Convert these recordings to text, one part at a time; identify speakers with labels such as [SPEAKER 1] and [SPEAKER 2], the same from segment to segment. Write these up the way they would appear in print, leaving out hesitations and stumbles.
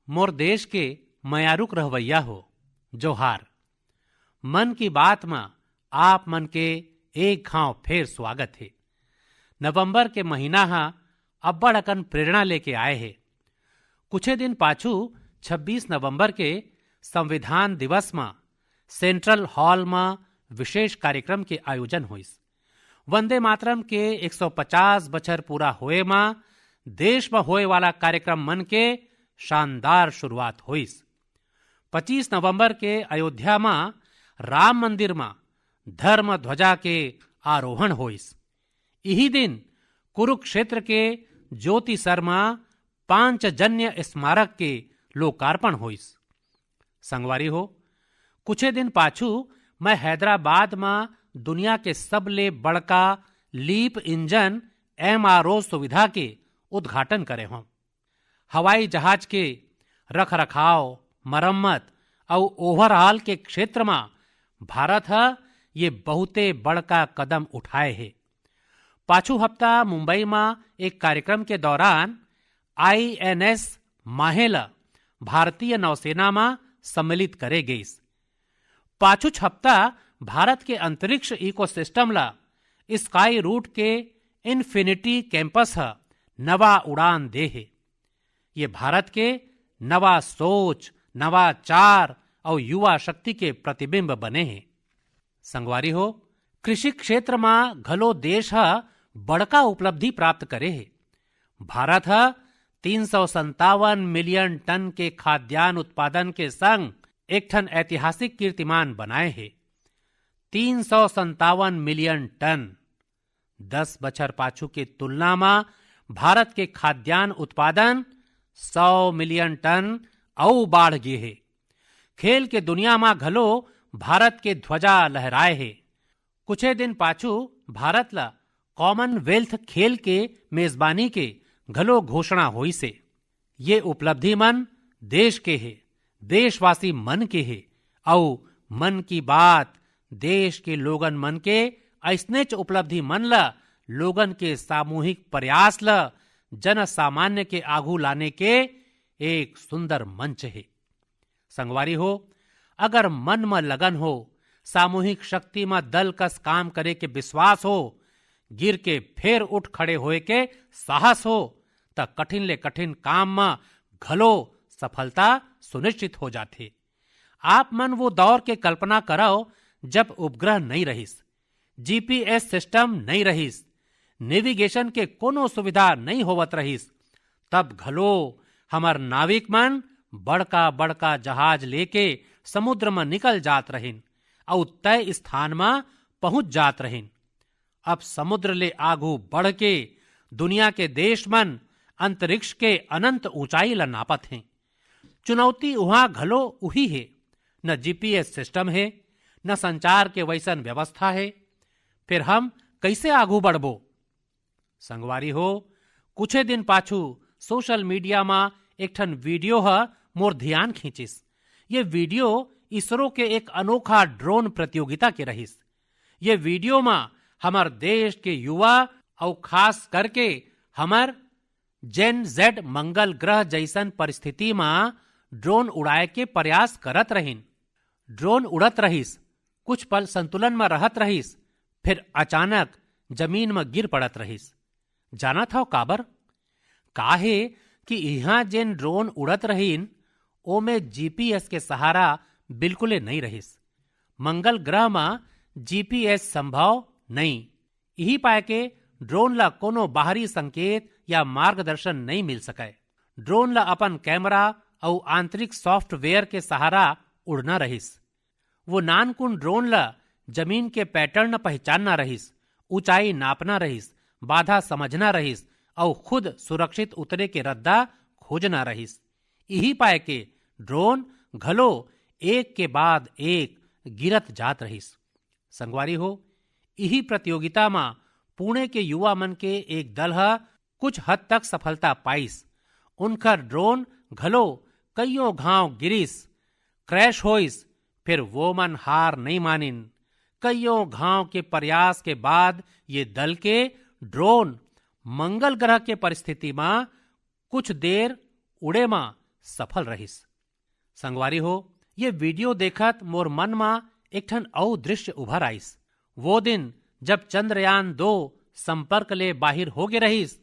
[SPEAKER 1] मोर देश के मयारुक रहवैया हो जोहार। मन की बात में आप मन के एक घाव फेर स्वागत है। नवंबर के महीना हा अब्बड़ अकन प्रेरणा लेके आए है। कुछ दिन पाछू 26 नवंबर के संविधान दिवस में सेंट्रल हॉल में विशेष कार्यक्रम के आयोजन हुईस। वंदे मातरम के 150 बछर पूरा होए में देश में होए वाला कार्यक्रम मन के शानदार शुरुआत हुईस। 25 नवंबर के अयोध्या में राम मंदिर में धर्म ध्वजा के आरोहण हुईस। यही दिन कुरुक्षेत्र के ज्योति शर्मा पांचजन्य स्मारक के लोकार्पण हुईस। संगवारी हो, कुछ दिन पाछू मैं हैदराबाद में दुनिया के सबले बड़का लीप इंजन MRO सुविधा के उद्घाटन करे हों। हवाई जहाज के रख रखाव, मरम्मत और ओवरऑल के क्षेत्र में भारत ये बहुते बड़का कदम उठाए है। पाछू हफ्ता मुंबई में एक कार्यक्रम के दौरान INS माहेल भारतीय नौसेना में सम्मिलित करे गई। पाछू हफ्ता भारत के अंतरिक्ष इकोसिस्टम ला स्काई रूट के इन्फिनिटी कैंपस नवा उड़ान दे है। ये भारत के नवा सोच, नवाचार और युवा शक्ति के प्रतिबिंब बने हैं। संगवारी हो, कृषि क्षेत्र में घलो देश बड़का उपलब्धि प्राप्त करे है। भारत 357 मिलियन टन के खाद्यान्न उत्पादन के संग एक ठन ऐतिहासिक कीर्तिमान बनाए है। 357 मिलियन टन 10 बछर पाछू के तुलना में भारत के खाद्यान्न उत्पादन 100 मिलियन टन और बाढ़ गए है। खेल के दुनिया में घलो भारत के ध्वजा लहराए है। कुछ दिन पाछू भारत ला कॉमनवेल्थ खेल के मेजबानी के घलो घोषणा हुई से। ये उपलब्धि मन देश के है, देशवासी मन के है और मन की बात देश के लोगन मन के ऐसनेच उपलब्धि मन ला लोगन के सामूहिक प्रयास ला जन सामान्य के आगू लाने के एक सुंदर मंच है। संगवारी हो, अगर मन में लगन हो, सामूहिक शक्ति में दल कस काम करे के विश्वास हो, गिर के फेर उठ खड़े होए के साहस हो, त कठिन ले कठिन काम में घलो सफलता सुनिश्चित हो जाते। आप मन वो दौर के कल्पना करो जब उपग्रह नहीं रहिस, GPS सिस्टम नहीं रहिस, नेविगेशन के कोनो सुविधा नहीं होवत रहिस। तब घलो हमार नाविक मन बड़का बड़का जहाज लेके समुद्र में निकल जात रहिन और तय स्थान में पहुंच जात रहिन। अब समुद्र ले आगू बढ़ के दुनिया के देश मन अंतरिक्ष के अनंत ऊंचाई ला नापत हैं। चुनौती वहां घलो उही है। न GPS सिस्टम है, न संचार के वैसन व्यवस्था है। फिर हम कैसे आगू बढ़बो? संगवारी हो, कुछ दिन पाछू सोशल मीडिया में एक ठन वीडियो मोर ध्यान खींचिस। ये वीडियो इसरो के एक अनोखा ड्रोन प्रतियोगिता के रहिस। ये वीडियो में हमार देश के युवा और खास करके हमार Gen Z मंगल ग्रह जैसन परिस्थिति में ड्रोन उड़ाए के प्रयास करत रहिन। ड्रोन उड़त रहिस, कुछ पल संतुलन में रहत रहिस, फिर अचानक जमीन में गिर पड़त रहिस। जाना था काबर? काहे कि यहाँ जेन ड्रोन उड़त रहीन ओमे GPS के सहारा बिल्कुल नहीं रहिस। मंगल ग्रह में GPS संभव नहीं। यही पाए के ड्रोन ला कोनो बाहरी संकेत या मार्गदर्शन नहीं मिल सके। ड्रोन ला अपन कैमरा और आंतरिक सॉफ्टवेयर के सहारा उड़ना रहिस। वो नानकुन ड्रोन ला जमीन के पैटर्न पहचानना रहिस, ऊंचाई नापना रहिस, बाधा समझना रहिस और खुद सुरक्षित उतरे के रद्दा खोजना रहिस। यही पाए के ड्रोन घलो एक के बाद एक गिरत जात रहिस। संगवारी हो, यही प्रतियोगिता में पुणे के युवा मन के एक दल कुछ हद तक सफलता पाइस। उनकर ड्रोन घलो कईयों घाव गिरिस, क्रैश होइस, फिर वो मन हार नहीं मानिन। कईयों घाव के प्रयास के बाद ये दल के ड्रोन मंगल ग्रह के परिस्थिति में कुछ देर उड़े में सफल रहिस। संगवारी हो, ये वीडियो देखत मोर मन में एक ठन औ दृश्य उभर आइस। वो दिन जब चंद्रयान 2 संपर्क ले बाहिर हो गे रहिस,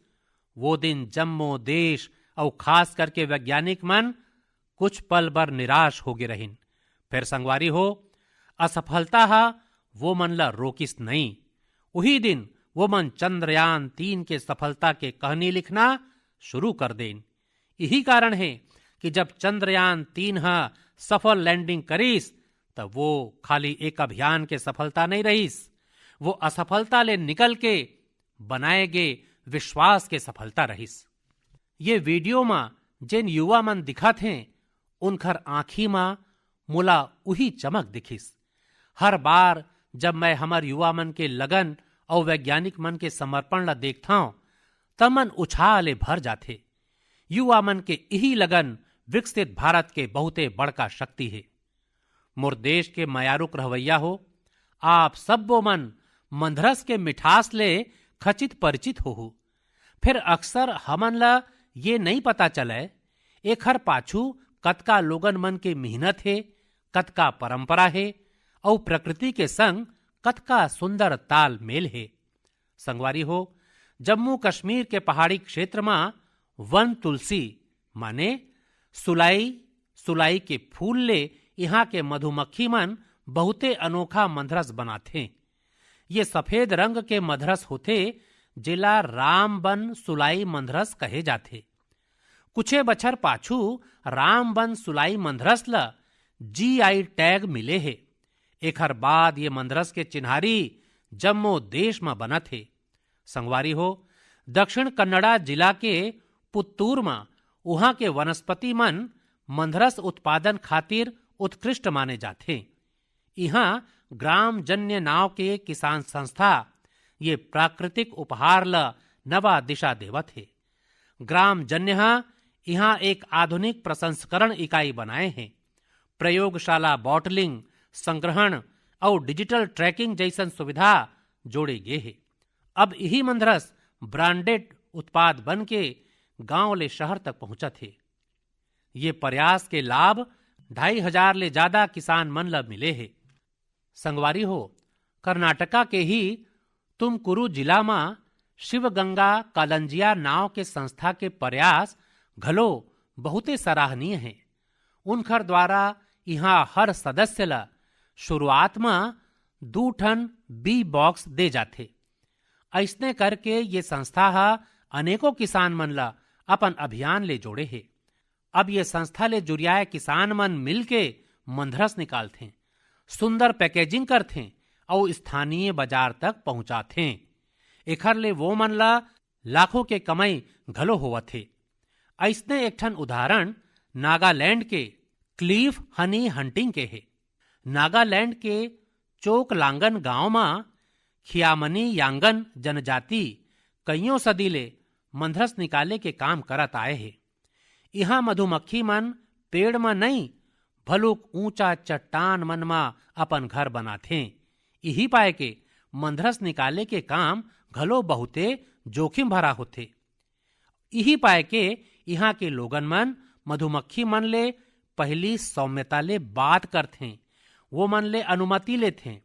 [SPEAKER 1] वो दिन जम्मो देश और खास करके वैज्ञानिक मन कुछ पल बर निराश हो गे रहिन। फिर संगवारी हो, असफलता हा वो मन ला रोकिस नहीं। उही दिन वो मन चंद्रयान 3 के सफलता के कहानी लिखना शुरू कर देन। यही कारण है कि जब चंद्रयान 3 हा सफल लैंडिंग करीस, तब वो खाली एक अभियान के सफलता नहीं रहीस, वो असफलता ले निकल के बनाए गे विश्वास के सफलता रहीस। ये वीडियो में जिन युवा मन दिखत हैं, उनकर आंखी में मोला उही चमक दिखिस। हर बार जब मैं हमार युवा मन के लगन और वैज्ञानिक मन के समर्पण ला देखता हूं, तब मन उछाले भर जाते। युवा मन के यही लगन विकसित भारत के बहुते बड़का शक्ति है। मोर देश के मयारुक रहवैया हो, आप सबो मन मंधरस के मिठास ले खचित परिचित हो। फिर अक्सर हमन ला ये नहीं पता चले एक हर पाछू कतका लोगन मन के मेहनत है, कतका परंपरा है और प्रकृति के संग कतका सुंदर ताल मेल है। संगवारी हो, जम्मू कश्मीर के पहाड़ी क्षेत्र में वन तुलसी माने सुलाई के फूल ले यहाँ के मधुमक्खी मन बहुते अनोखा मंधरस बनाथे। ये सफेद रंग के मंधरस होते, जिला रामबन सुलाई मंधरस कहे जाथे। कुछे बछर पाछू रामबन सुलाई मंधरस ला GI टैग मिले है। एक हर बाद ये मंधरस के चिन्हारी जम्मो देश में बनत है। संगवारी हो, दक्षिण कन्नड़ा जिला के पुत्तूर में वहां के वनस्पति मन मंधरस उत्पादन खातिर उत्कृष्ट माने जाते। यहाँ ग्राम जन्य नाव के किसान संस्था ये प्राकृतिक उपहार ला नवा दिशा देवत है। ग्राम जन्य यहाँ एक आधुनिक प्रसंस्करण इकाई बनाए हैं। प्रयोगशाला, बॉटलिंग, संग्रहण और डिजिटल ट्रैकिंग जैसन सुविधा जोड़े गए हैं। अब यही मंधरस ब्रांडेड उत्पाद बन के गांव ले शहर तक पहुंचा थे। ये प्रयास के लाभ 2500 ले ज्यादा किसान मन ला मिले हैं। संगवारी हो, कर्नाटका के ही तुमकुरु जिला में शिवगंगा कालंजिया नाव के संस्था के प्रयास घलो बहुते सराहनीय हैं। उनकर द्वारा यहाँ हर सदस्य ला शुरुआत में 2 टन बी बॉक्स दे जाते। ऐसने करके ये संस्था अनेकों किसान मन ला अपन अभियान ले जोड़े है। अब ये संस्था ले जुड़ियाए किसान मन मिल के मंधरस निकालते, सुंदर पैकेजिंग करते और स्थानीय बाजार तक पहुंचाते। एखर ले वो मन ला लाखों के कमाई घलो होवत है। ऐसने एक ठन उदाहरण नागालैंड के क्लीफ हनी हंटिंग के है। नागालैंड के चोकलांगन गांव में खियामनी यांगन जनजाति कईयों सदी ले मंधरस निकाले के काम करत आए हैं। यहाँ मधुमक्खी मन पेड़ में नहीं, भलुक ऊंचा चट्टान मन में अपन घर बनाथे। यही पाए के मंधरस निकाले के काम घलो बहुते जोखिम भरा होते। यही पाए के यहाँ के लोगन मन मधुमक्खी मन ले पहली सौम्यता ले बात करथे, वो मन ले अनुमति लेथे,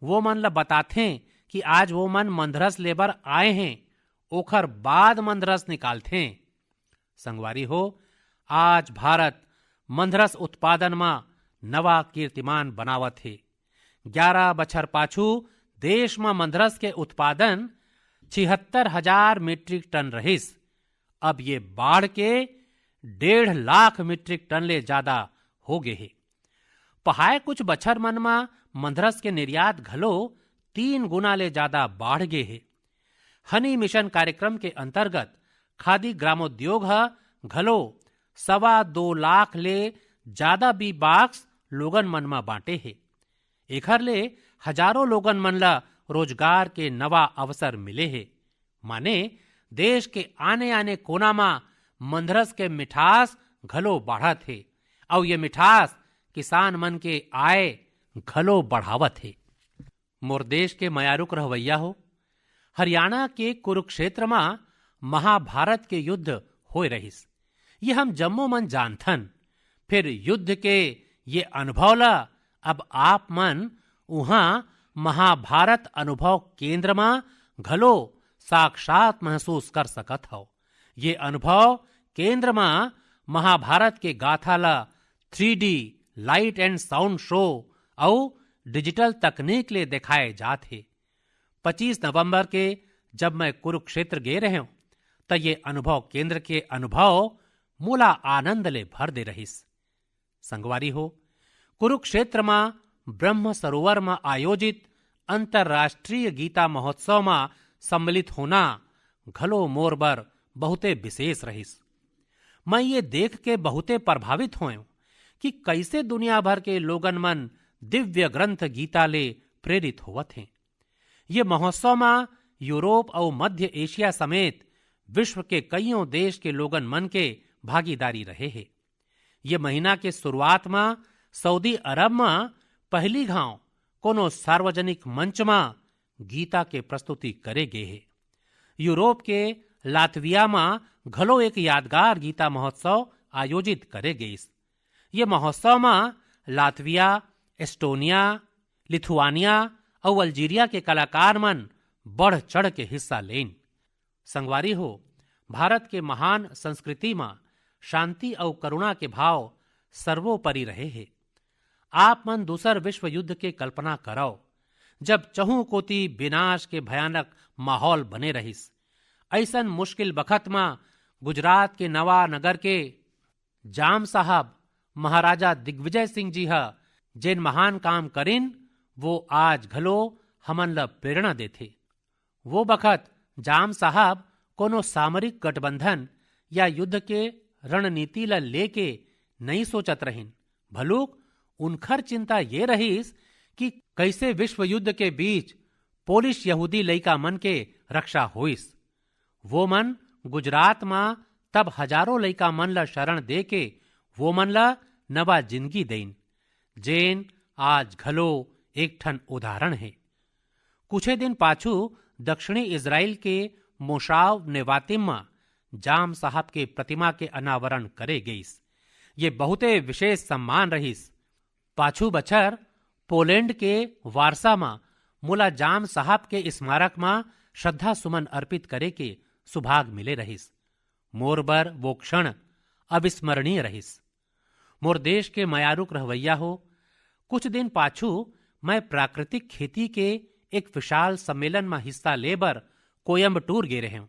[SPEAKER 1] वो मन ला बताथे कि आज वो मन मंधरस लेबर आए हैं, ओखर बाद मंधरस निकालथे। संगवारी हो, आज भारत मंधरस उत्पादन में नवा कीर्तिमान बनावत है। 11 बछर पाछू देश में मंधरस के उत्पादन 76,000 मीट्रिक टन रहिस। अब ये बाढ़ के 1.5 लाख मीट्रिक टन ले ज्यादा हो गए है। पहाय कुछ बछर मन में मंधरस के निर्यात घलो 3 गुना ले ज्यादा बाढ़ गए है। हनी मिशन कार्यक्रम के अंतर्गत खादी ग्रामोद्योग घलो 2.25 लाख ले ज्यादा बी बॉक्स लोगन मन में बांटे है। एखर ले हजारों लोगन मन ला रोजगार के नवा अवसर मिले है। माने देश के आने आने कोना में मंधरस के मिठास घलो बढ़त है और ये मिठास किसान मन के आय घलो बढ़ावत है। मोर देश के मयारुक रहवैया हो, हरियाणा के कुरुक्षेत्र में महाभारत के युद्ध होए रहिस। ये हम जम्मो मन जानथन। फिर युद्ध के ये अनुभव ला अब आप मन उहाँ महाभारत अनुभव केंद्र में घलो साक्षात महसूस कर सकत हो। ये अनुभव केंद्र में महाभारत के गाथा ला 3D light and sound show और डिजिटल तकनीक ले दिखाए जाते। 25 नवंबर के जब मैं कुरुक्षेत्र गए रहे तो ये अनुभव केंद्र के अनुभव मूला आनंद ले भर दे रहीस। संगवारी हो, कुरुक्षेत्र में ब्रह्म सरोवर में आयोजित अंतर्राष्ट्रीय गीता महोत्सव में सम्मिलित होना घलो मोर बर बहुते विशेष रहीस। मैं ये देख के बहुते प्रभावित होऊं कि कैसे दुनिया भर के लोगन मन दिव्य ग्रंथ गीता ले प्रेरित होवत हैं। ये महोत्सव में यूरोप और मध्य एशिया समेत विश्व के कईयों देश के लोगन मन के भागीदारी रहे हैं। ये महीना के शुरुआत में सऊदी अरब में पहली घाव कोनो सार्वजनिक मंच में गीता के प्रस्तुति करे गए है। यूरोप के लातविया में घलो एक यादगार गीता महोत्सव आयोजित करे गए। ये महोत्सव में लातविया, एस्टोनिया, लिथुआनिया और अल्जीरिया के कलाकार मन बढ़ चढ़ के हिस्सा लेन। संगवारी हो, भारत के महान संस्कृति में शांति और करुणा के भाव सर्वोपरि रहे हैं। आप मन दूसर विश्व युद्ध के कल्पना करो, जब चहु कोती विनाश के भयानक माहौल बने रहिस। ऐसन मुश्किल बखत में गुजरात के नवा नगर के जाम साहब महाराजा दिग्विजय सिंह जी हा जेन महान काम करिन, वो आज घलो हमन ला प्रेरणा देथे। वो बखत जाम साहब कोनो सामरिक गठबंधन या युद्ध के रणनीति ला लेके नहीं सोचत रहिन, भलुक उनखर चिंता ये रहीस कि कैसे विश्व युद्ध के बीच पोलिश यहूदी लइका मन के रक्षा होइस। वो मन गुजरात में तब हजारों लइका मन ला शरण दे के वो मन ला नवा जिंदगी देन, जेन आज घलो एक ठन उदाहरण है। कुछ दिन पाछू दक्षिणी इजराइल के मोशाव नेवातिम में जाम साहब के प्रतिमा के अनावरण करे गईस। ये बहुते विशेष सम्मान रहीस। पाछू बछर पोलैंड के वारसा में मुला जाम साहब के स्मारक में श्रद्धा सुमन अर्पित करे के सुभाग मिले रहीस। मोर बर वो क्षण अविस्मरणीय रहीस। मोर देश के मयारुक रहवैया हो, कुछ दिन पाछू मैं प्राकृतिक खेती के एक विशाल सम्मेलन में हिस्सा लेबर कोयम्बटूर गे रहे हूं।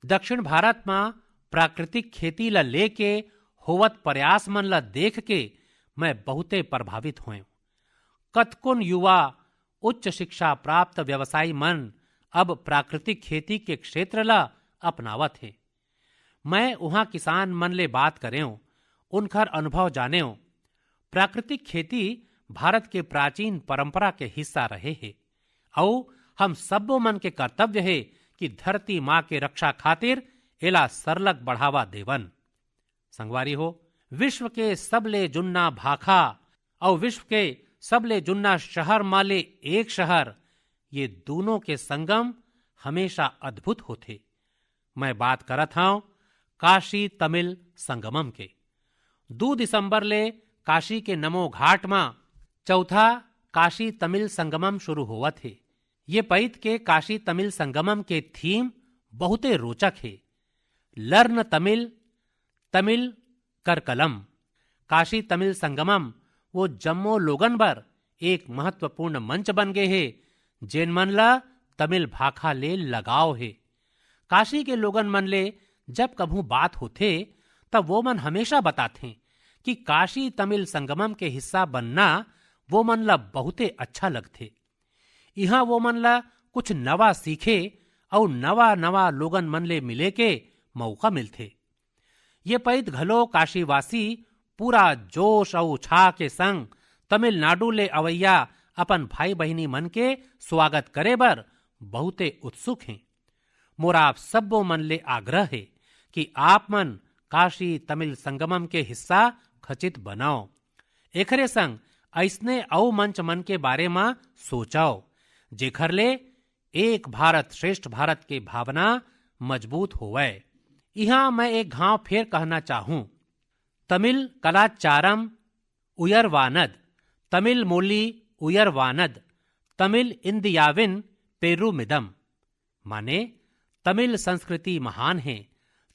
[SPEAKER 1] दक्षिण भारत में प्राकृतिक खेती ला लेके होवत प्रयास मन ला देख के मैं बहुते प्रभावित हुए। कतकुन युवा उच्च शिक्षा प्राप्त व्यवसायी मन अब प्राकृतिक खेती के क्षेत्र ला अपनावत है। मैं वहां किसान मन ले बात करे, उनकर अनुभव जाने। प्राकृतिक खेती भारत के प्राचीन परंपरा के हिस्सा रहे हैं और हम सबो मन के कर्तव्य है कि धरती माँ के रक्षा खातिर एला सरलग बढ़ावा देवन। संगवारी हो, विश्व के सबले जुन्ना भाखा और विश्व के सबले जुन्ना शहर माले एक शहर, ये दोनों के संगम हमेशा अद्भुत होते। मैं बात करत हूं काशी तमिल संगमम के। 2 दिसंबर ले काशी के नमो घाट में चौथा काशी तमिल संगमम शुरू हुआ थे। ये पैत के काशी तमिल संगमम के थीम बहुते रोचक है। लर्न तमिल, तमिल कर कलम। काशी तमिल संगमम वो जम्मो लोगन बर एक महत्वपूर्ण मंच बन गए है, जेन मन ला तमिल भाखा ले लगाव है। काशी के लोगन मन ले जब कभू बात होते तब वो मन हमेशा बताते कि काशी तमिल संगमम के हिस्सा बनना वो मन ला बहुते अच्छा लगते। यहाँ वो मन ला कुछ नवा सीखे और नवा नवा लोगन मन ले मिले के मौका मिलते। ये पैद घलो काशीवासी पूरा जोश और उत्साह के संग तमिलनाडु ले अवैया अपन भाई बहिनी मन के स्वागत करे बर बहुते उत्सुक हैं। मोरा आप सबो मन ले आग्रह है कि आप मन काशी तमिल संगमम के हिस्सा खचित बनाओ। एकरे संग ऐसने औ मंच मन के बारे में सोचाओ जेखर ले एक भारत श्रेष्ठ भारत के भावना मजबूत होवे। यहाँ मैं एक घाव फेर कहना चाहूं, तमिल कलाचारम उयरवानद, तमिल मोली उयरवानद, तमिल इंदियाविन पेरुमिदम, माने तमिल संस्कृति महान है,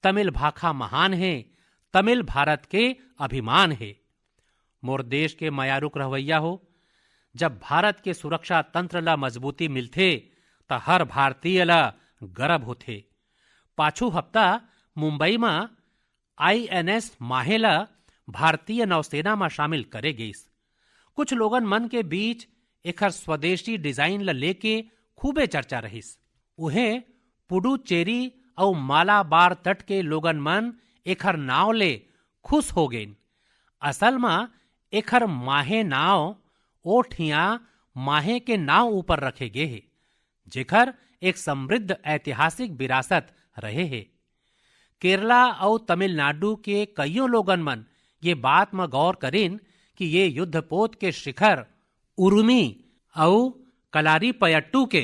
[SPEAKER 1] तमिल भाषा महान है, तमिल भारत के अभिमान है। मोर देश के मयारुक रवैया हो, जब भारत के सुरक्षा तंत्र ला मजबूती मिलथे त हर भारतीय ला गर्व होथे। पाछू हफ्ता मुंबई में INS माहे ला भारतीय नौसेना में शामिल करे गईस। कुछ लोगन मन के बीच एकर स्वदेशी डिजाइन ला लेके खूबे चर्चा रहीस। उहे पुडुचेरी और मालाबार तट के लोगन मन एकर नाव ले खुश हो गईन। असल में एकर माहे नाव ओठिया माहे के नाव ऊपर रखे गे है, जेकर एक समृद्ध ऐतिहासिक विरासत रहे है। केरला और तमिलनाडु के कईयों लोगन मन ये बात में गौर करें कि ये युद्धपोत के शिखर उर्मी और कलारीपयट्टू के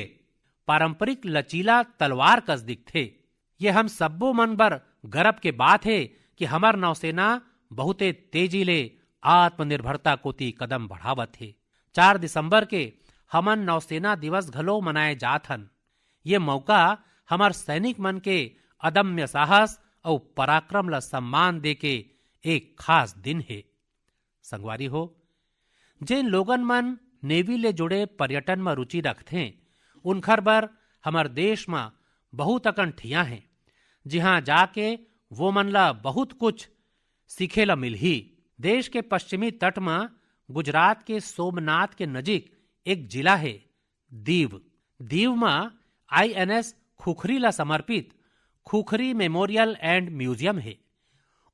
[SPEAKER 1] पारंपरिक लचीला तलवार कस दिखथे। ये हम सब्बो मन बर गर्व के बात है कि हमार नौसेना बहुते तेजी ले आत्मनिर्भरता कोती कदम बढ़ावत है। 4 दिसंबर के हमन नौसेना दिवस घलो मनाए जात हन। ये मौका हमार सैनिक मन के अदम्य साहस और पराक्रम ला सम्मान दे के एक खास दिन है। संगवारी हो, जिन लोगन मन नेवी ले जुड़े पर्यटन में रुचि रखते उनखर बर हमार देश में बहुत अकन ठिया हैं, जिहां जाके वो मन ला बहुत कुछ सीखे ला मिलही। देश के पश्चिमी तट में गुजरात के सोमनाथ के नजीक एक जिला है दीव। दीव में INS खुखरी ला समर्पित खुखरी मेमोरियल एंड म्यूजियम है।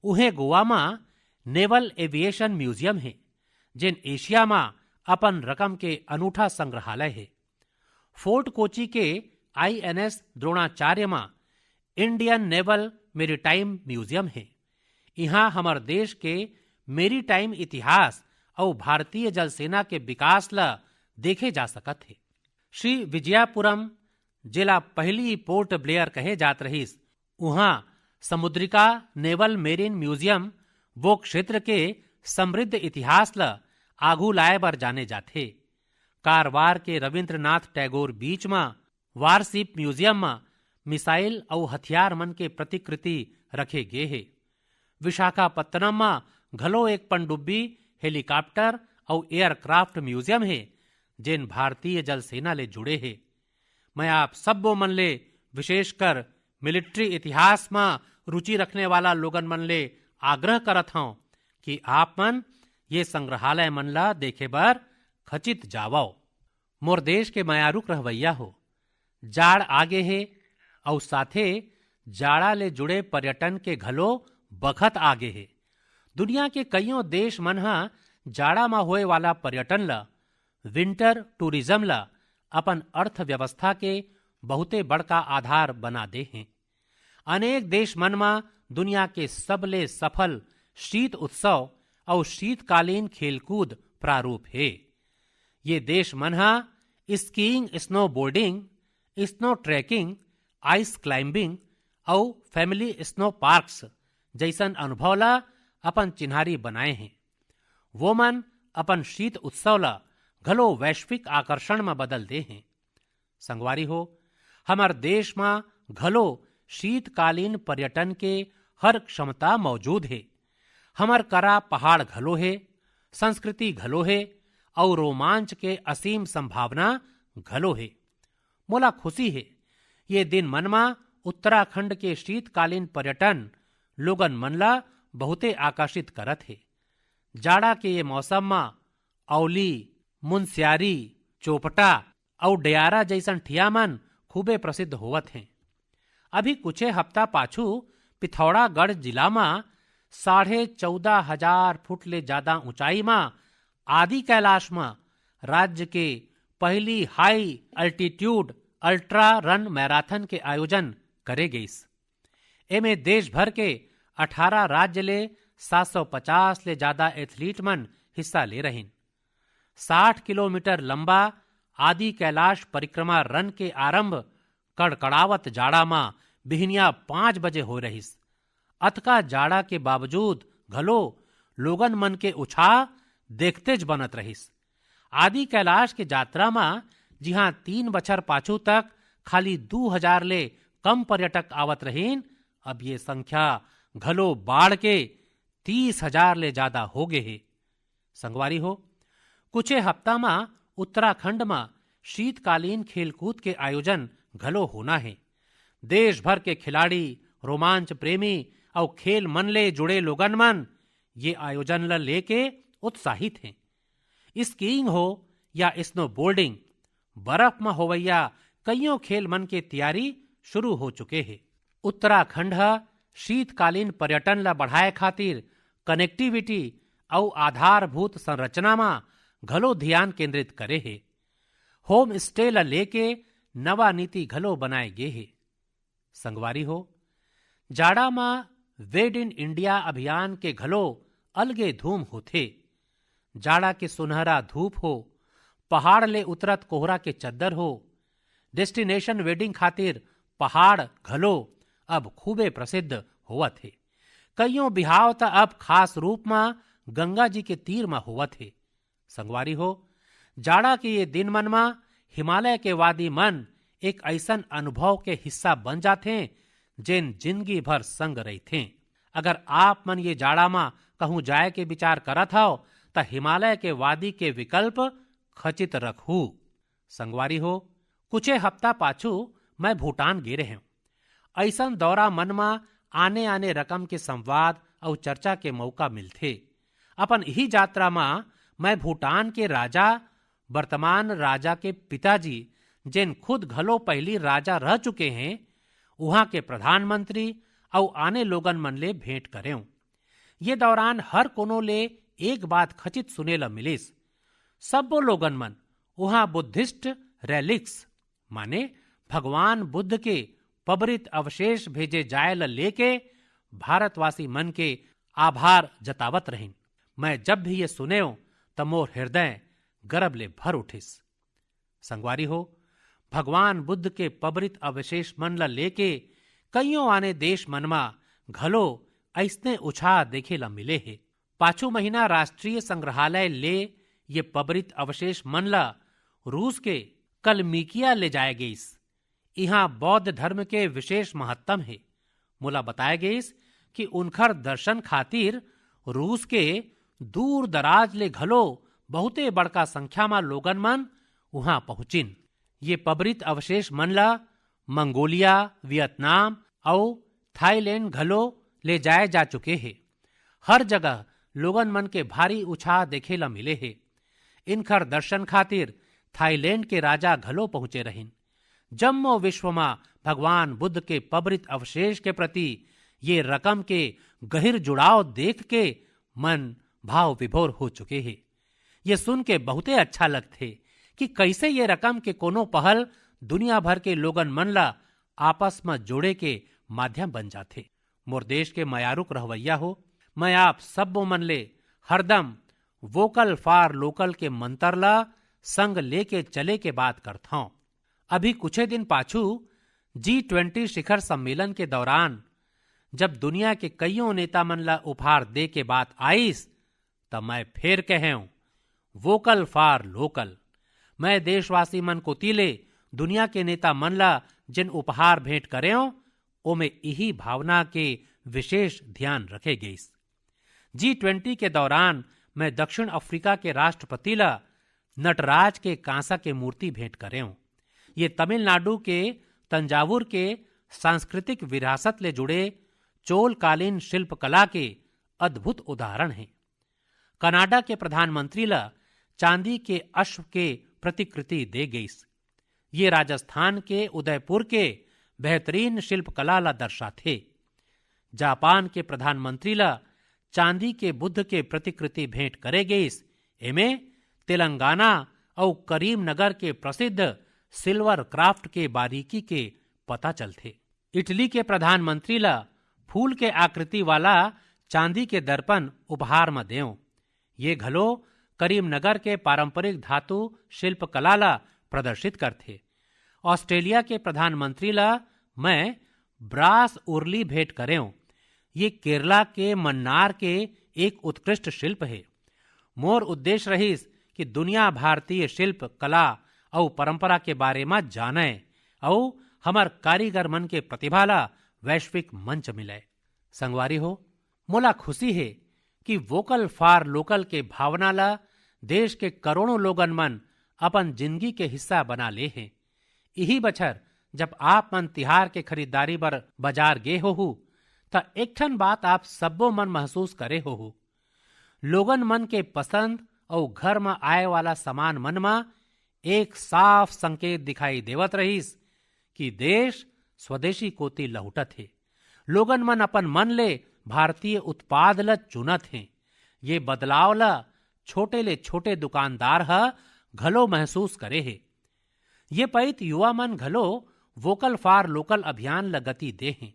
[SPEAKER 1] उहे गोवा में नेवल एविएशन म्यूजियम है, जिन एशिया में अपन रकम के अनूठा संग्रहालय है। फोर्ट कोची के INS द्रोणाचार्य में इंडियन नेवल मेरीटाइम म्यूजियम है। यहाँ हमार देश के मेरीटाइम इतिहास और भारतीय जल सेना के विकास ला देखे जा सकत है। श्री विजयापुरम जिला पहली पोर्ट ब्लेयर कहे जात रहीस। वहाँ समुद्रिका नेवल मेरीन म्यूजियम वो क्षेत्र के समृद्ध इतिहास ला आगू लाए बर जाने जाते। कारवार के रविंद्रनाथ टैगोर बीच में वारशिप म्यूजियम में मिसाइल और हथियार मन के प्रतिकृति रखे गे है। विशाखापत्तनम में घलो एक पनडुब्बी हेलीकॉप्टर और एयरक्राफ्ट म्यूजियम है, जिन भारतीय जल सेना ले जुड़े है। मैं आप सबो मन ले विशेषकर मिलिट्री इतिहास में रुचि रखने वाला लोगन मन ले आग्रह करत हूं कि आप मन ये संग्रहालय मन ला देखे बर खचित जावो। मोर देश के मयारुक रहवैया हो, जाड़ आगे है और साथे जाड़ा ले जुड़े पर्यटन के घलो बखत आगे है। दुनिया के कईयों देश मन हा जाड़ा में होए वाला पर्यटन ला, विंटर टूरिज्म ला अपन अर्थव्यवस्था के बहुते बड़का आधार बना दे हैं। अनेक देश मन में दुनिया के सबले सफल शीत उत्सव और शीतकालीन खेलकूद प्रारूप है। ये देश मन हा skiing, snowboarding, snow trekking, ice climbing और फैमिली स्नो पार्क्स जैसन अनुभव ला अपन चिन्हारी बनाए हैं। वो मन अपन शीत उत्सव ला घलो वैश्विक आकर्षण में बदल दे हैं। संगवारी हो, हमार देश में घलो शीतकालीन पर्यटन के हर क्षमता मौजूद है। हमार करा पहाड़ घलो है, संस्कृति घलो है और रोमांच के असीम संभावना घलो है। मोला खुशी है ये दिन मन में उत्तराखंड के शीतकालीन पर्यटन लोगन मन ला बहुते आकर्षित करत है। जाड़ा के ये मौसम में औली, मुनस्यारी, चोपटा और डयारा जैसन ठिया मन खूबे प्रसिद्ध होवत हैं। अभी कुछ हफ्ता पाछू पिथौरागढ़ जिला में 14,500 फुट ले ज्यादा ऊंचाई में आदि कैलाश में राज्य के पहली high altitude ultra run marathon के आयोजन करे गईस। एमे देश भर के 18 राज्य ले 750 ले ज्यादा एथलीट मन हिस्सा ले रहीन। 60 किलोमीटर लंबा आदि कैलाश परिक्रमा रन के आरंभ कड़कड़ावत जाड़ा में बिहनिया 5 बजे हो रहीस अतका जाड़ा के बावजूद घलो लोगन मन के उत्साह देखते ज बनत रहिस। आदि कैलाश के यात्रा में जिहां 3 बछर पाछू तक खाली 2000 ले कम पर्यटक आवत रहीन, अब ये संख्या घलो बाढ़ के 30,000 ले ज्यादा हो गए है। संगवारी हो, कुछ हफ्ता में उत्तराखंड में शीतकालीन खेलकूद के आयोजन घलो होना है। देश भर के खिलाड़ी, रोमांच प्रेमी और खेल मन ले जुड़े लोगन मन ये आयोजन ल लेके उत्साहित हैं। स्कीइंग हो या स्नो बोर्डिंग, बर्फ में होवैया कईयों खेल मन के तैयारी शुरू हो चुके हैं। उत्तराखंड शीतकालीन पर्यटन ला बढ़ाए खातिर कनेक्टिविटी और आधारभूत संरचना में घलो ध्यान केंद्रित करे है। होम स्टे ला लेके नवा नीति घलो बनाए गे है। संगवारी हो, जाड़ा में वेड इन इंडिया अभियान के घलो अलगे धूम होथे। जाड़ा के सुनहरा धूप हो, पहाड़ ले उतरत कोहरा के चद्दर हो, डेस्टिनेशन वेडिंग खातिर पहाड़ घलो अब खूबे प्रसिद्ध होवत है। कईयों बिहाव त अब खास रूप में गंगा जी के तीर में होवत है। संगवारी हो, जाड़ा के ये दिन मन में हिमालय के वादी मन एक ऐसन अनुभव के हिस्सा बन जाते जिन जिंदगी भर संग रही थे। अगर आप मन ये जाड़ा में कहूं जाए के विचार करत हो तो हिमालय के वादी के विकल्प खचित रखू। संगवारी हो, कुछ हफ्ता पाछू मैं भूटान गे रहे हूं। ऐसन दौरा मन में आने आने रकम के संवाद और चर्चा के मौका मिलते। अपन ही यात्रा में मैं भूटान के राजा, वर्तमान राजा के पिताजी जिन खुद घलो पहली राजा रह चुके हैं, वहां के प्रधानमंत्री और आने लोगन मन ले भेंट करें। ये दौरान हर कोनो ले एक बात खचित सुने ला मिलिस। सब लोगन मन वहां बुद्धिस्ट रेलिक्स माने भगवान बुद्ध के पबरित अवशेष भेजे जाए ला लेके भारतवासी मन के आभार जतावत रहीन। मैं जब भी ये सुने तो मोर हृदय गर्व ले भर उठिस। संगवारी हो, भगवान बुद्ध के पबरित अवशेष मन ला लेके कईयों आने देश मन में घलो ऐसने उत्साह देखे ला मिले है। पाछू महीना राष्ट्रीय संग्रहालय ले ये पबरित अवशेष मन ला रूस के कलमिकिया ले जाए गईस। यहाँ बौद्ध धर्म के विशेष महत्तम है। मुला बताया गईस कि उनखर दर्शन खातिर रूस के दूर दराज ले घलो बहुते बड़का संख्या में लोगन मन वहां पहुंचिन। ये पबरित अवशेष मन ला मंगोलिया, वियतनाम और थाईलैंड घलो ले जाए जा चुके हैं। हर जगह लोगन मन के भारी उत्साह देखे ला मिले है। इनखर दर्शन खातिर थाईलैंड के राजा घलो पहुंचे रहिन। जम्मो विश्व में भगवान बुद्ध के पबरित अवशेष के प्रति ये रकम के गहिर जुड़ाव देख के मन भाव विभोर हो चुके हैं। ये सुन के बहुते अच्छा लगते कि कैसे ये रकम के कोनो पहल दुनिया भर के लोगन मन ला आपस में जोड़े के माध्यम बन जाते। मोर देश के मयारुक रहवैया हो, मैं आप सब मन ले हरदम वोकल फॉर लोकल के मंत्र ला संग लेके चले के बात करता हूं। अभी कुछ दिन पाछू G20 शिखर सम्मेलन के दौरान जब दुनिया के कईयों नेता मन ला उपहार दे के बात आईस, तब मैं फिर कहूं वोकल फॉर लोकल। मैं देशवासी मन को तिले दुनिया के नेता मन ला जिन उपहार भेंट करे ओमे यही भावना के विशेष ध्यान रखे गईस। G20 के दौरान मैं दक्षिण अफ्रीका के राष्ट्रपति ला नटराज के कांसा के मूर्ति भेंट करे। ये तमिलनाडु के तंजावुर के सांस्कृतिक विरासत ले जुड़े चोलकालीन शिल्पकला के अद्भुत उदाहरण हैं। कनाडा के प्रधानमंत्री ला चांदी के अश्व के प्रतिकृति दे गईस। ये राजस्थान के उदयपुर के बेहतरीन शिल्पकला ला दर्शाते। जापान के प्रधानमंत्री ला चांदी के बुद्ध के प्रतिकृति भेंट करे गईस। एमे तेलंगाना और करीमनगर के प्रसिद्ध सिल्वर क्राफ्ट के बारीकी के पता चलते। इटली के प्रधानमंत्री ला फूल के आकृति वाला चांदी के दर्पण उपहार में देव। ये घलो करीमनगर के पारंपरिक धातु शिल्पकला ला प्रदर्शित करते। ऑस्ट्रेलिया के प्रधानमंत्री ला मैं ब्रास उर्ली भेंट करें। ये केरला के मन्नार के एक उत्कृष्ट शिल्प है। मोर उद्देश्य रहीस कि दुनिया भारतीय शिल्प कला और परंपरा के बारे में जाने और हमार कारीगर मन के प्रतिभा ला वैश्विक मंच मिले। संगवारी हो, मोला खुशी है कि वोकल फॉर लोकल के भावना ला देश के करोड़ों लोगन मन अपन जिंदगी के हिस्सा बना ले हैं। यही बछर जब आप मन तिहार के खरीदारी बर बाजार गे हो त एक ठन बात आप सबो मन महसूस करे हो। लोगन मन के पसंद और घर में आए वाला सामान मन में एक साफ संकेत दिखाई देवत रहीस कि देश स्वदेशी कोती लहुटत है। लोगन मन अपन मन ले भारतीय उत्पाद ल चुनत हैं। ये बदलाव ला छोटे ले छोटे दुकानदार ह घलो महसूस करे है। ये पैत युवा मन घलो वोकल फॉर लोकल अभियान ल गति दे हैं।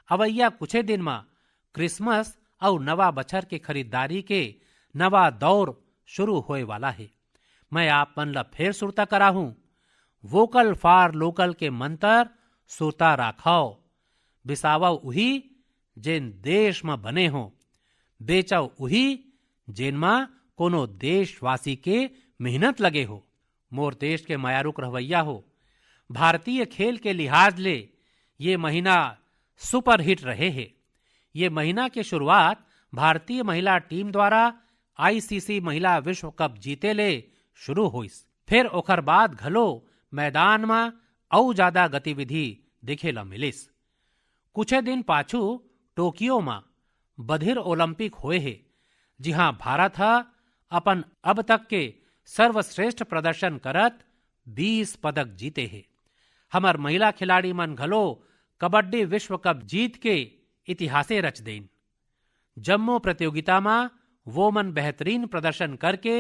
[SPEAKER 1] अवैया कुछे दिन में क्रिसमस और नवा बछर के खरीदारी के नवा दौर शुरू होए वाला है। मैं आप मन ला फिर सुरता करा हूं, वोकल फॉर लोकल के मंत्र सुरता राखाओ, बिसावा उही जेन देश में बने हो, बेचाओ उही जेन में कोनो देशवासी के मेहनत लगे हो। मोर देश के मायारुक रवैया हो, भारतीय खेल के लिहाज ले ये महीना सुपर हिट रहे है। ये महीना के शुरुआत भारतीय महिला टीम द्वारा आईसीसी महिला विश्व कप जीते ले शुरू हुईस। फिर ओकर बाद घलो मैदान में और ज्यादा गतिविधि दिखे ला मिलिस। कुछ दिन पाछू टोक्यो में बधिर ओलंपिक हुए है, जिहां भारत हा अपन अब तक के सर्वश्रेष्ठ प्रदर्शन करत 20 पदक जीते है। हमार महिला खिलाड़ी मन घलो कबड्डी विश्व कप जीत के इतिहासे रच देन। जम्मू प्रतियोगिता में वो मन बेहतरीन प्रदर्शन करके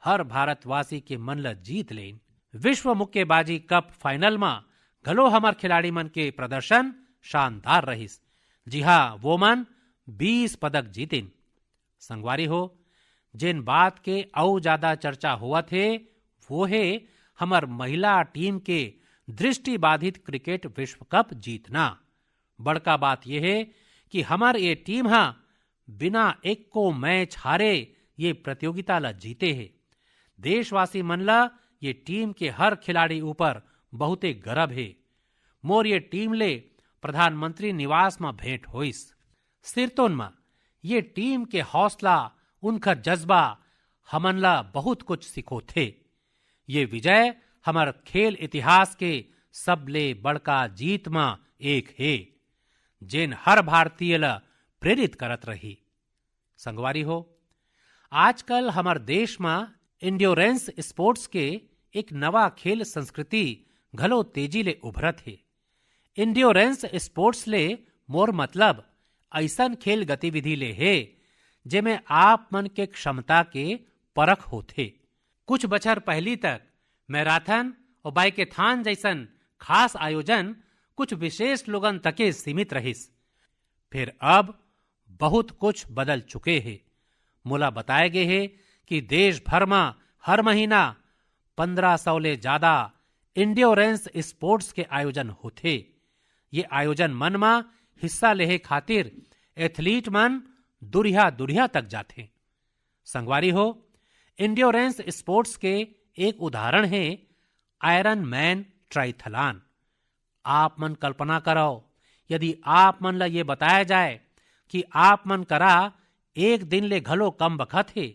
[SPEAKER 1] हर भारतवासी के मन ल जीत लेन। विश्व मुक्केबाजी कप फाइनल में घलो हमार खिलाड़ी मन के प्रदर्शन शानदार रहिस। जी हाँ, वो मन 20 पदक जीतिन। संगवारी हो, जिन बात के और ज्यादा चर्चा हुआ थे वो है हमार महिला टीम के दृष्टि बाधित क्रिकेट विश्व कप जीतना। बड़का बात यह है कि हमार ये टीम हा बिना एक को मैच हारे ये प्रतियोगिता ला जीते है। देशवासी मन ला ये टीम के हर खिलाड़ी ऊपर बहुते गर्व है। मोर ये टीम ले प्रधानमंत्री निवास में भेंट होइस। सिरतोन में ये टीम के हौसला, उनका जज्बा हमन ला बहुत कुछ सिखो थे। ये विजय हमार खेल इतिहास के सबले बड़का जीत में एक है, जिन हर भारतीय ला प्रेरित करत रही। संगवारी हो, आजकल हमार देश में इंड्योरेंस स्पोर्ट्स के एक नवा खेल संस्कृति घलो तेजी ले उभरत है। इंड्योरेंस स्पोर्ट्स ले मोर मतलब ऐसन खेल गतिविधि ले है जेमे आप मन के क्षमता के परख होथे। कुछ बछर पहली तक मैराथन और बाइकेथॉन जैसन खास आयोजन कुछ विशेष लोगन तके सीमित रहिस। फिर अब बहुत कुछ बदल चुके हैं। मोला बताए गए है कि देश भर में हर महीना 1500 ले ज्यादा इंड्योरेंस स्पोर्ट्स के आयोजन होते। ये आयोजन मन में हिस्सा लेहे खातिर एथलीट मन दुरिया दुरिया तक जाते। संगवारी हो, इंड्योरेंस स्पोर्ट्स के एक उदाहरण है आयरन मैन ट्राइथलान। आप मन कल्पना करो, यदि आप मन ला ये बताया जाए कि आप मन करा एक दिन ले घलो कम बखत है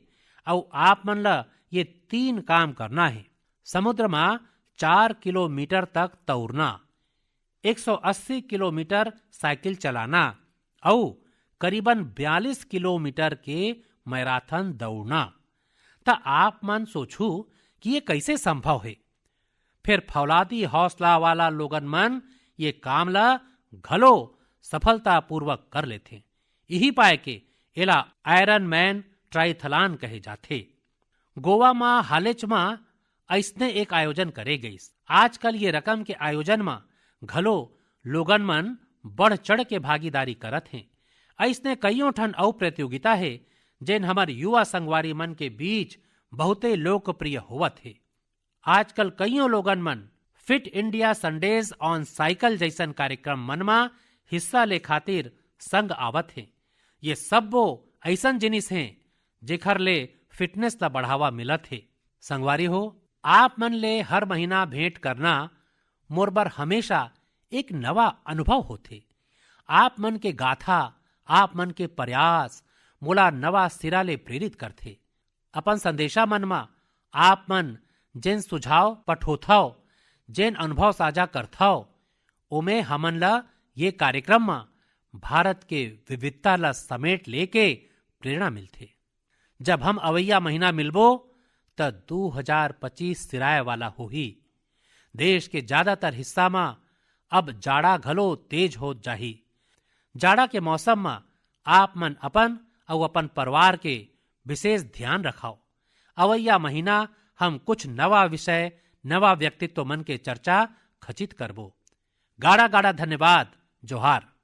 [SPEAKER 1] और आप मन ला ये 3 काम करना है। समुद्र में 4 किलोमीटर तक तैरना, 180 किलोमीटर साइकिल चलाना और करीबन 42 किलोमीटर के मैराथन दौड़ना, तो आप मन सोचू कि ये कैसे संभव है। फिर फौलादी हौसला वाला लोगन मन ये काम ला घलो सफलता पूर्वक कर लेते। यही पाए के एला आयरन मैन ट्राइथलान कहे जाते। गोवा में हालेच में ऐसने एक आयोजन करे गई। आजकल ये रकम के आयोजन में घलो लोगन मन बढ़ चढ़ के भागीदारी करत हैं। ऐसने कईयों ठन और प्रतियोगिता है जिन हमार युवा संगवारी मन के बीच बहुते लोकप्रिय होवत है। आजकल कईयों लोगन मन fit India Sundays on cycle जैसन कार्यक्रम मन में हिस्सा ले खातिर संग आवत हैं। ये सब वो ऐसन जिनिस हैं जेखर ले फिटनेस ला बढ़ावा मिलत है। संगवारी हो, आप मन ले हर महीना भेंट करना मोर बर हमेशा एक नवा अनुभव होथे। आप मन के गाथा, आप मन के प्रयास मोला नवा सिरा ले प्रेरित करथे। अपन संदेशा मन मा आप मन जेन सुझाव पठोथव, जेन अनुभव साझा करथव, ओमे हमन ला ये कार्यक्रम मा भारत के विविधता ला समेट लेके प्रेरणा मिलथे। जब हम अवैया महीना मिलबो त 2025 सिराय वाला होही। देश के ज्यादातर हिस्सा मा अब जाड़ा घलो तेज हो जाही। जाड़ा के मौसम मा आप मन अपन और अपन परिवार के विशेष ध्यान रखाओ। अवैया महीना हम कुछ नवा विषय, नवा व्यक्तित्व मन के चर्चा खचित करबो। गाड़ा गाड़ा धन्यवाद। जोहार।